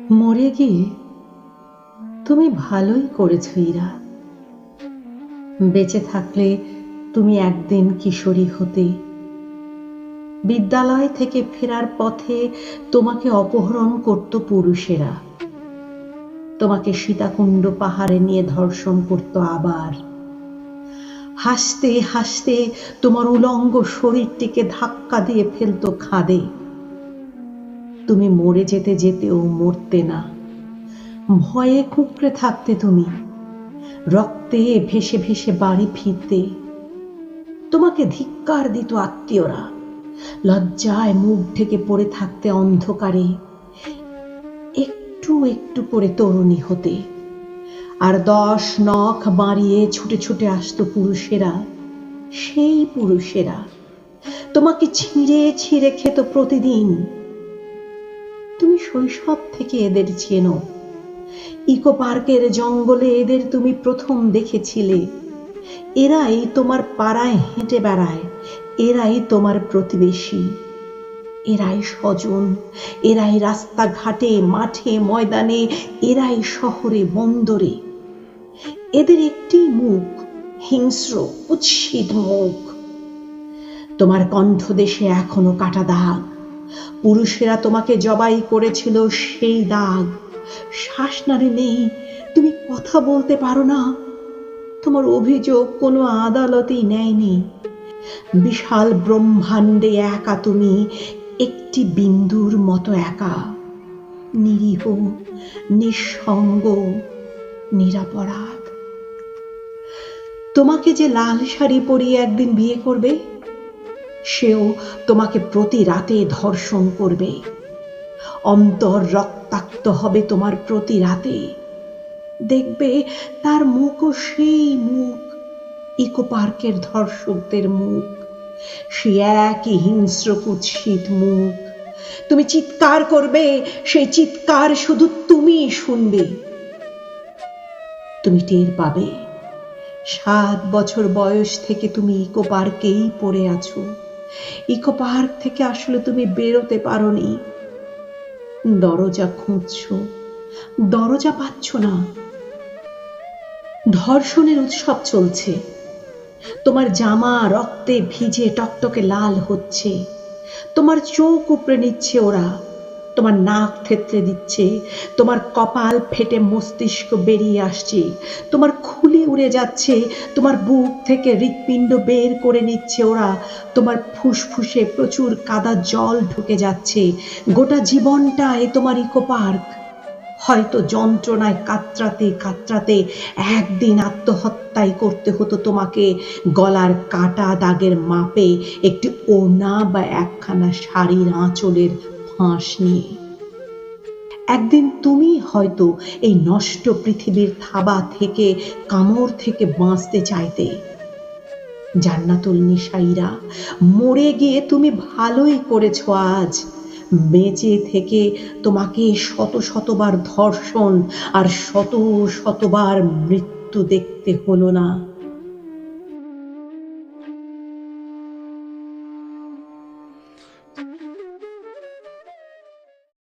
মরে গিয়ে তুমি ভালোই করেছো ইরা। বেঁচে থাকলে তুমি একদিন কিশোরী হতে। বিদ্যালয় থেকে ফেরার পথে তোমাকে অপহরণ করত পুরুষেরা, তোমাকে সীতাকুণ্ড পাহাড়ে নিয়ে ধর্ষণ করত। আবার হাসতে হাসতে তোমার উলঙ্গ শরীরটিকে ধাক্কা দিয়ে ফেলতো খাদে। তুমি মরে যেতে যেতেও মরতে না, ভয়ে কুঁকড়ে থাকতে। তুমি রক্তে ভেসে ভেসে বাড়ি ফিরতে। তোমাকে ধিক্কার দিত আত্মীয়রা, লজ্জায় মুখ ঢেকে পড়ে থাকতে অন্ধকারে। একটু একটু করে তরুণী হতে, আর 10 নখ বাড়িয়ে ছুটে ছুটে আসতো পুরুষেরা। সেই পুরুষেরা তোমাকে ছিঁড়ে ছিঁড়ে খেত প্রতিদিন। তুমি শৈশব থেকে এদের চেনো। ইকো পার্কের জঙ্গলে এদের তুমি প্রথম দেখেছিলে। এরাই তোমার পাড়ায় হেঁটে বেড়ায়, এরাই তোমার প্রতিবেশী, এরাই স্বজন, এরাই রাস্তাঘাটে, মাঠে, ময়দানে, এরাই শহরে, বন্দরে। এদের একটি মুখ, হিংস্র কুৎসিত মুখ। তোমার কণ্ঠদেশে এখনো কাটা দাগ। পুরুষেরা তোমাকে জবাই করেছিল সেই দাগ। শ্বাস নাড়ে নেই, তুমি কথা বলতে পারো না। তোমার অভিযোগ কোনো আদালতেই নেয়নি। বিশাল ব্রহ্মাণ্ডে একা তুমি, একটি বিন্দুর মতো একা, নিরীহ, নিঃসঙ্গ, নিরাপরাধ। তোমাকে যে লাল শাড়ি পরিয়ে একদিন বিয়ে করবে, সেও তোমাকে প্রতি রাতে ধর্ষণ করবে। অন্তর রক্তাক্ত হবে তোমার প্রতি রাতে। দেখবে তার মুখও সেই মুখ, ইকো পার্কের ধর্ষকদের মুখ, সে একই হিংস্র কুৎসিত মুখ। তুমি চিৎকার করবে, সেই চিৎকার শুধু তুমি শুনবে। তুমি টের পাবে 7 বছর বয়স থেকে তুমি ইকো পার্কেই পড়ে আছো। ইকো পার্ক থেকে আসলে তুমি বেরোতে পারোনি। দরজা খুঁজছো, দরজা পাচ্ছ না। ধর্ষণের উৎসব চলছে। তোমার জামা রক্তে ভিজে টকটকে লাল হচ্ছে। তোমার চোখ উপড়ে নিচ্ছে ওরা, তোমার নাক থেতলে দিচ্ছে, তোমার কপাল ফেটে মস্তিষ্ক বেরিয়ে আসছে, তোমার খুলি উড়ে যাচ্ছে, তোমার বুক থেকে হৃৎপিণ্ড বের করে নিচ্ছে ওরা, তোমার ফুসফুসে প্রচুর কাদা জল ঢুকে যাচ্ছে। গোটা জীবনটায় তোমার ইকো পার্ক। হয়তো যন্ত্রণায় কাতরাতে কাতরাতে একদিন আত্মহত্যাই করতে হতো তোমাকে, গলার কাটা দাগের মাপে একটি ওড়না বা একখানা শাড়ির আঁচলের ফাঁস নিয়ে। একদিন তুমি হয়তো এই নষ্ট পৃথিবীর থাবা থেকে, কামড় থেকে বাঁচতে চাইতে। জান্নাতুল নিসাইরা, মরে গিয়ে তুমি ভালোই করেছো। আজ বেঁচে থেকে তোমাকে শত শতবার ধর্ষণ আর শত শতবার মৃত্যু দেখতে হলো না।